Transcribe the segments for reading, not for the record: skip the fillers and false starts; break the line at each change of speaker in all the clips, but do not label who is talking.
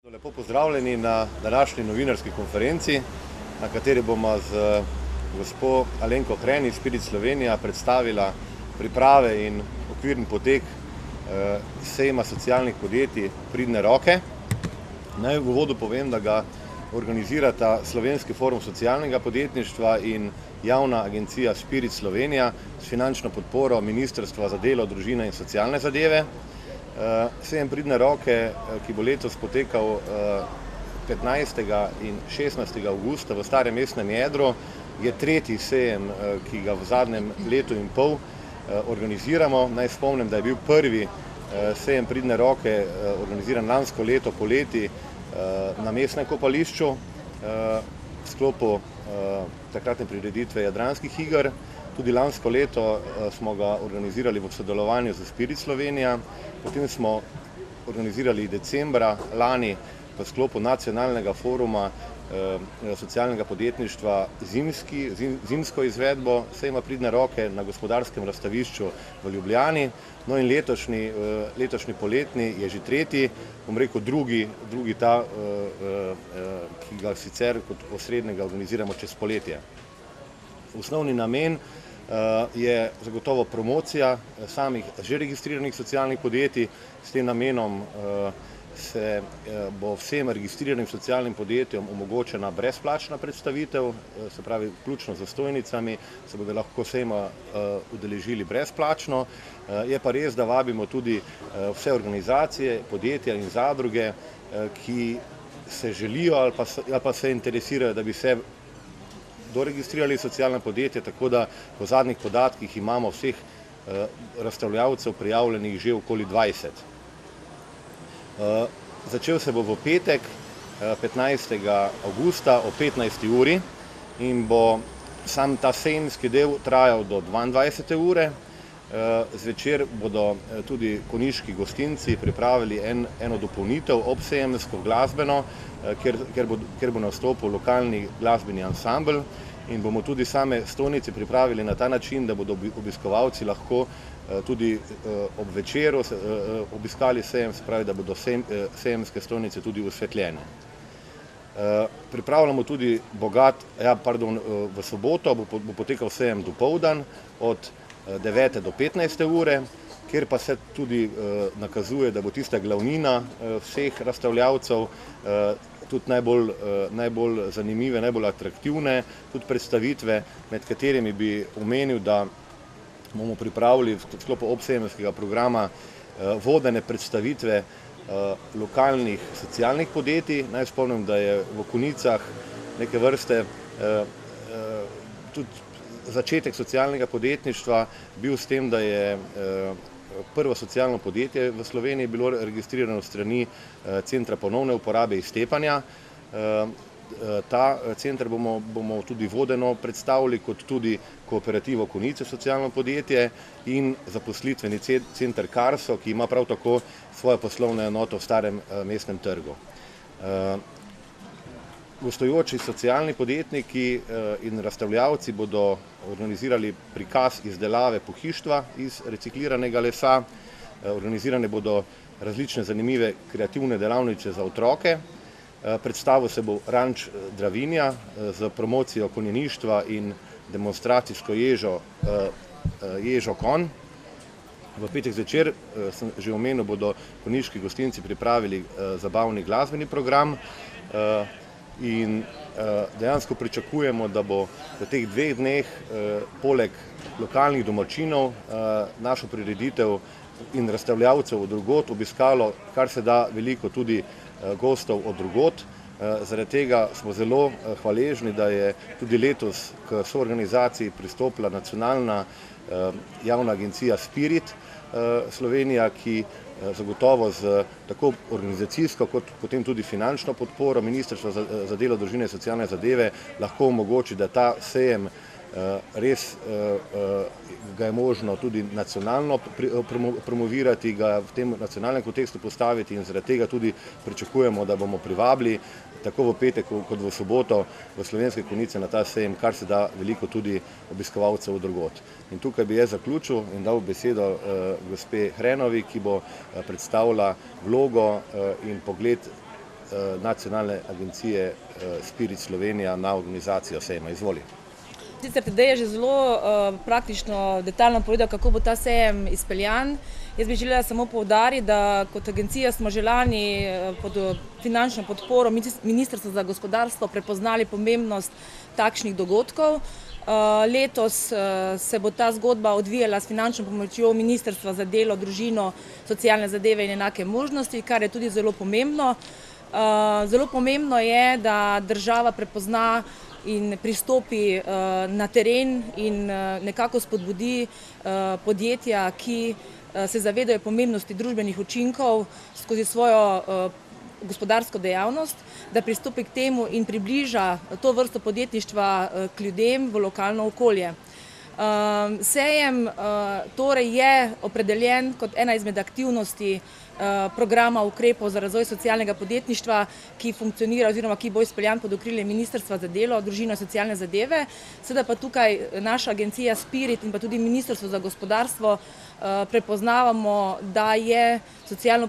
Lepo pozdravljeni na današnji novinarski konferenci, na kateri bomo z gospo Alenko Hren iz Spirit Slovenija predstavila priprave in okvirni potek sejma socialnih podjetij Pridne roke. Naj v uvodu povem, da ga organizirata Slovenski forum socialnega podjetništva in javna agencija Spirit Slovenija s finančno podporo Ministrstva za delo, družino in socialne zadeve. Sejem Pridne roke, ki bo letos potekal 15. in 16. avgusta v starem mestnem jedru, je tretji sejem, ki ga v zadnjem letu in pol organiziramo. Naj spomnim, da je bil prvi sejem Pridne roke organiziran lansko leto poleti na mestnem kopališču v sklopu takratne prireditve Jadranskih iger. Tudi lansko leto smo ga organizirali v sodelovanju z Spirit Slovenija, potem smo organizirali decembra lani v sklopu nacionalnega foruma socialnega podjetništva zimsko izvedbo sejma Pridne roke na Gospodarskem razstavišču v Ljubljani. No in letošnji poletni je že tretji, bom rekel drugi ta, ki ga sicer kot osrednjega organiziramo čez poletje. Osnovni namen je zagotovo promocija samih že registriranih socialnih podjetij. S tem namenom se bo vsem registriranim socialnim podjetjem omogočena brezplačna predstavitev, se pravi vključno z stojnicami, se bodo lahko sejma udeležili brezplačno. Je pa res, da vabimo tudi vse organizacije, podjetja in zadruge, ki se želijo ali pa se interesirajo, da bi se doregistrirali socialna podjetja, tako da po zadnjih podatkih imamo vseh razstavljavcev prijavljenih že okoli 20. Začel se bo v petek, 15. avgusta ob 15. uri in bo sam ta sejemski del trajal do 22. ure. Zvečer bodo tudi konjiški gostinci pripravili eno dopolnitev obsejemsko glasbeno, kjer bo nastopil lokalni glasbeni ansambel, in bomo tudi same stojnice pripravili na ta način, da bodo obiskovalci lahko tudi ob večeru obiskali sejem, se pravi, da bodo sejemske stojnice tudi osvetljene. Pripravljamo tudi v soboto bo potekal sejem dopoldan od 9. do 15. ure, kjer pa se tudi nakazuje, da bo tista glavnina vseh razstavljavcev, tudi najbolj zanimive, najbolj atraktivne, tudi predstavitve, med katerimi bi omenil, da bomo pripravili v sklopu obsejemskega programa vodene predstavitve lokalnih socialnih podjetij. Naj spomnim, da je v Konicah neke vrste tudi začetek socialnega podjetništva bil s tem, da je prvo socialno podjetje v Sloveniji bilo registrirano strani Centra ponovne uporabe iz Stepanja. Ta center bomo tudi vodeno predstavili kot tudi Kooperativo Konice socialno podjetje in zaposlitveni center Karso, ki ima prav tako svojo poslovno enoto v starem mestnem trgu. Gostujoči socialni podjetniki in razstavljavci bodo organizirali prikaz izdelave pohištva iz recikliranega lesa, organizirane bodo različne zanimive kreativne delavnice za otroke, predstavil se bo ranč Dravinja z promocijo konjeništva in demonstracijsko ježo konj. V petek zvečer, sem že omenil, bodo konjiški gostinci pripravili zabavni glasbeni program in dejansko pričakujemo, da bo v teh dveh dneh poleg lokalnih domačinov našo prireditev in razstavljavcev od drugod obiskalo kar se da veliko tudi gostov od drugod. Zaradi tega smo zelo hvaležni, da je tudi letos k soorganizaciji pristopila nacionalna javna agencija Spirit Slovenija, ki zagotovo z tako organizacijsko kot potem tudi finančno podporo Ministrstva za delo, družino in socialne zadeve lahko omogoči, da ta sejem res ga je možno tudi nacionalno promovirati, ga v tem nacionalnem kontekstu postaviti, in zaradi tega tudi pričakujemo, da bomo privabili tako v petek kot v soboto v Slovenske Konjice na ta sejem kar se da veliko tudi obiskovalcev od drugod. In tukaj bi jaz zaključil in dal besedo gospe Hrenovi, ki bo predstavila vlogo in pogled nacionalne agencije Spirit Slovenija na organizacijo sejma. Izvoli.
Sicer Tadej je že zelo praktično, detaljno povedal, kako bo ta sejem izpeljan. Jaz bi želela samo poudariti, da kot agencija smo že lani pod finančno podporo Ministrstva za gospodarstvo prepoznali pomembnost takšnih dogodkov. Letos se bo ta zgodba odvijala s finančno pomočjo Ministrstva za delo, družino, socialne zadeve in enake možnosti, kar je tudi zelo pomembno. Zelo pomembno je, da država prepozna in pristopi na teren in nekako spodbudi podjetja, ki se zavedajo pomembnosti družbenih učinkov skozi svojo gospodarsko dejavnost, da pristopi k temu in približa to vrsto podjetništva k ljudem v lokalno okolje. Sejem torej je opredeljen kot ena izmed aktivnosti programa ukrepov za razvoj socialnega podjetništva, ki funkcionira oziroma ki bo izpeljan pod okriljem Ministrstva za delo, družino in socialne zadeve. Seveda pa tukaj naša agencija Spirit in pa tudi Ministrstvo za gospodarstvo prepoznavamo, da je socialno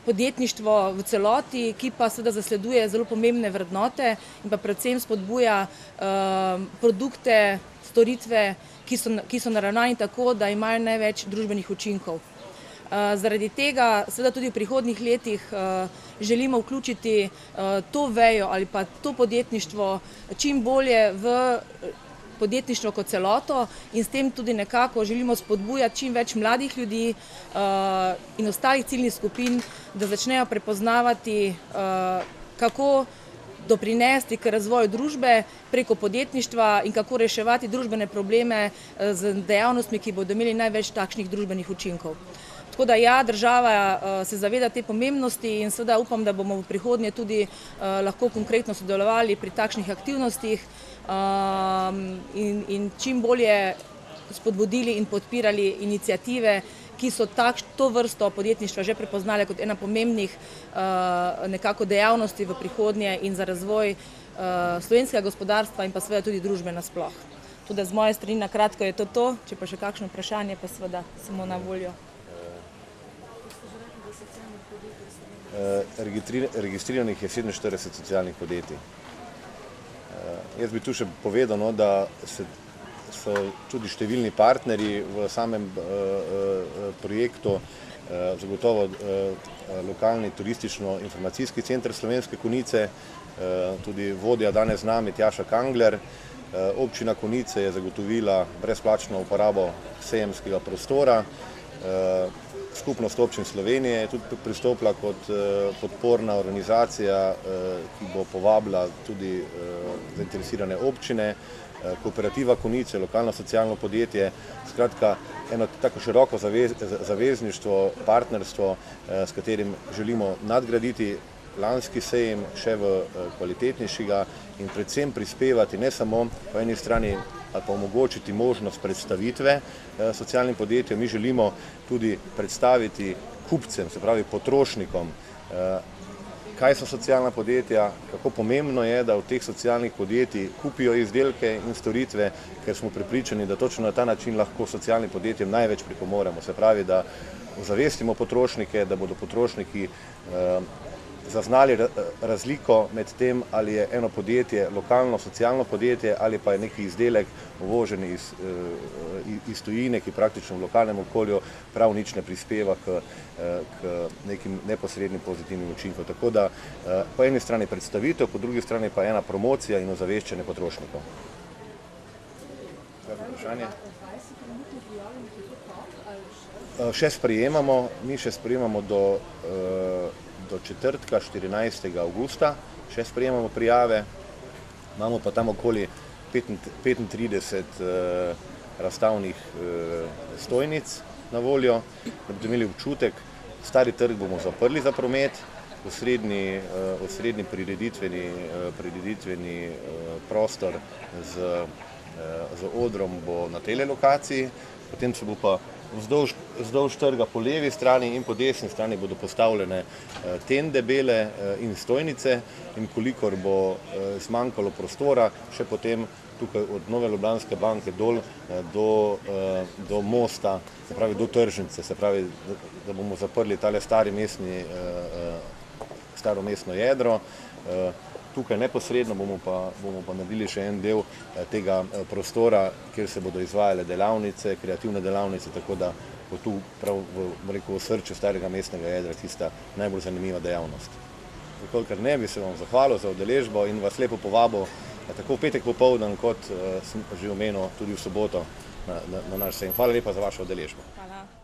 podjetništvo v celoti, ki pa seveda zasleduje zelo pomembne vrednote in pa predvsem spodbuja produkte, storitve, ki so naravnani tako, da imajo največ družbenih učinkov. Zaradi tega seveda tudi v prihodnjih letih želimo vključiti to vejo ali pa to podjetništvo čim bolje v podjetništvo kot celoto in s tem tudi nekako želimo spodbujati čim več mladih ljudi in ostalih ciljnih skupin, da začnejo prepoznavati, kako doprinesti k razvoju družbe preko podjetništva in kako reševati družbene probleme z dejavnostmi, ki bodo imeli največ takšnih družbenih učinkov. Tako da ja, država se zaveda te pomembnosti in seveda upam, da bomo v prihodnje tudi lahko konkretno sodelovali pri takšnih aktivnostih in čim bolje spodbudili in podpirali iniciative, ki so to vrsto podjetništva že prepoznale kot ena pomembnih nekako dejavnosti v prihodnje in za razvoj slovenskega gospodarstva in pa seveda tudi družbe nasploh. Tudi z moje strani na kratko je to, če pa še kakšno vprašanje, pa seveda samo na voljo.
Registriranih je 47 socialnih podjetij. Jaz bi tu še povedal, da so tudi številni partnerji v samem projektu, zagotovo lokalni turistično-informacijski center Slovenske Konjice, tudi vodja danes z nami Tjaša Kangler. Občina Konjice je zagotovila brezplačno uporabo sejemskega prostora. Skupnost občin Slovenije je tudi pristopila kot podporna organizacija, ki bo povabila tudi zainteresirane občine, Kooperativa Konjice, lokalno socialno podjetje, skratka eno tako široko zavezništvo, partnerstvo, s katerim želimo nadgraditi lanski sejem še v kvalitetnejšega in predvsem prispevati ne samo po eni strani ali pa omogočiti možnost predstavitve socialnim podjetjem, mi želimo tudi predstaviti kupcem, se pravi potrošnikom, kaj so socialna podjetja, kako pomembno je, da v teh socialnih podjetij kupijo izdelke in storitve, ker smo prepričani, da točno na ta način lahko socialnim podjetjem največ pripomoremo. Se pravi, da ozavestimo potrošnike, da bodo potrošniki zaznali razliko med tem, ali je eno podjetje lokalno socialno podjetje ali pa je neki izdelek uvožen iz tujine, ki praktično v lokalnem okolju prav nič ne prispeva k nekim neposrednim pozitivnim učinkom. Tako da po eni strani predstavitev, po drugi strani pa ena promocija in ozaveščanje potrošnikov. Vprašanje? Še sprejemamo, mi še sprejemamo do četrtka, 14. avgusta, še sprejemamo prijave, imamo pa tam okoli 35 razstavnih stojnic na voljo, da bodo imeli občutek. Stari trg bomo zaprli za promet, osrednji prireditveni prostor z odrom bo na tej lokaciji, potem se bo pa vzdolž trga po levi strani in po desni strani bodo postavljene tende bele in stojnice in kolikor bo zmanjkalo prostora, še potem tukaj od Nove Ljubljanske banke dol do mosta, se pravi do tržnice, se pravi, da bomo zaprli tale stari staro mestno jedro. Tukaj neposredno bomo pa naredili še en del tega prostora, kjer se bodo izvajale delavnice, kreativne delavnice, tako da bo tu prav v osrčju starega mestnega jedra tista najbolj zanimiva dejavnost. Kolikor ne, bi se vam zahvalil za udeležbo in vas lepo povabil tako v petek popoldan, kot sem že omenil tudi v soboto na naš sejem. Hvala lepa za vašo udeležbo.
Hvala.